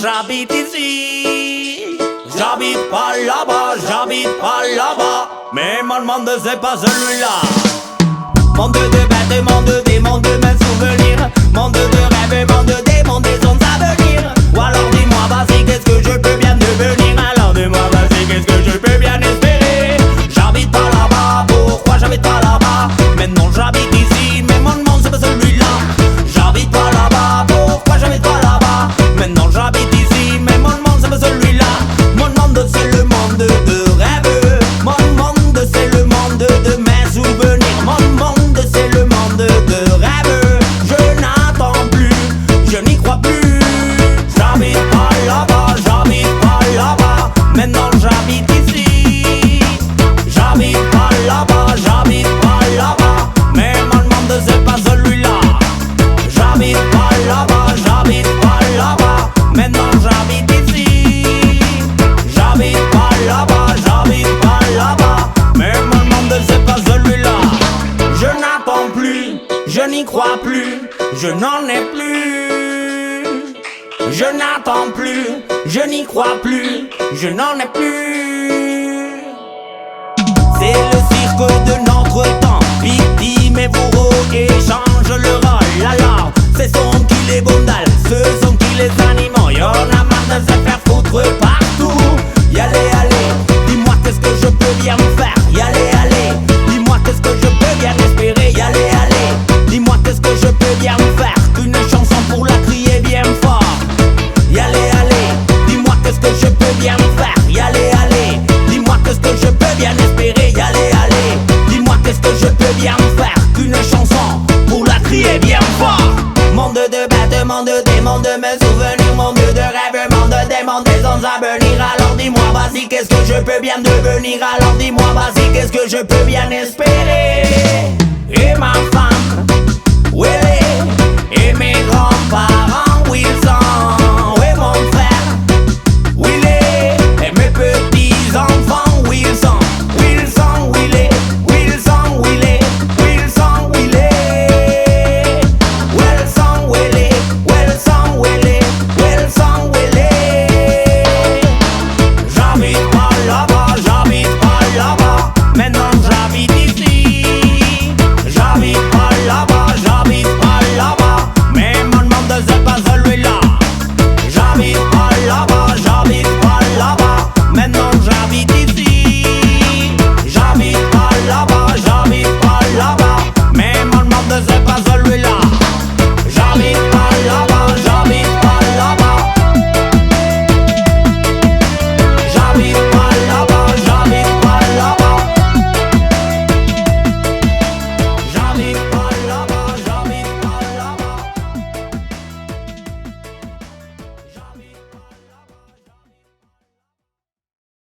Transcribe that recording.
j'habite ici. J'habite pas là-bas, j'habite pas là-bas. Mais mon monde c'est pas celui-là. Monde de bêtes, monde des mondes de mes souvenirs. Monde de rêves, monde des mondes des ondes à venir. Ou alors dis-moi vas-y qu'est-ce que je peux bien devenir. Alors dis-moi vas-y qu'est-ce que je peux bien espérer. J'habite pas là-bas, pourquoi j'habite pas là-bas. Maintenant j'habite ici, mais mon monde c'est pas celui-là. J'habite pas là-bas, pourquoi j'habite pas là-bas. Maintenant j'habite ici, mais mon monde c'est pas celui-là. Mon monde c'est le monde de rêve. Mon monde c'est le monde de mes souvenirs. Mon monde c'est le monde de rêve. Je n'attends plus, je n'y crois plus. J'habite pas là-bas, j'habite pas là-bas. Maintenant j'habite ici. J'habite pas là-bas, j'habite pas là-bas. Mais mon monde c'est pas celui-là. J'habite pas là-bas, j'habite pas là-bas. Maintenant j'habite ici. J'habite pas là-bas, j'habite pas là-bas. Mais mon monde c'est pas celui-là. Je n'attends plus, je n'y crois plus, je n'en ai plus. Je n'attends plus, je n'y crois plus, je n'en ai plus. C'est le cirque de notre temps. Victime et bourreau échangent le rôle. Alors, c'est son qui les bondales, ce sont qui les animaux. Y'en a marre de se faire foutre partout. Y'allez, allez, dis-moi qu'est-ce que je peux bien faire. Y'allez, allez, dis-moi qu'est-ce que je peux bien espérer. Y'allez, allez, dis-moi qu'est-ce que je peux bien faire. Une chanson pour la crier bien fort. Y'allez, allez, dis-moi qu'est-ce que je peux bien faire. Y'allez, allez, dis-moi qu'est-ce que je peux bien espérer. Y'allez, allez, dis-moi qu'est-ce que je peux bien faire. Qu'une chanson pour la crier bien fort. Monde de bêtes, monde des mondes de mes souvenirs. Monde de rêves, monde des mondes des ondes à venir. Alors dis-moi vas-y qu'est-ce que je peux bien devenir. Alors dis-moi vas-y qu'est-ce que je peux bien espérer. Et ma femme, où elle est. Et mes grands-parents, où ils sont.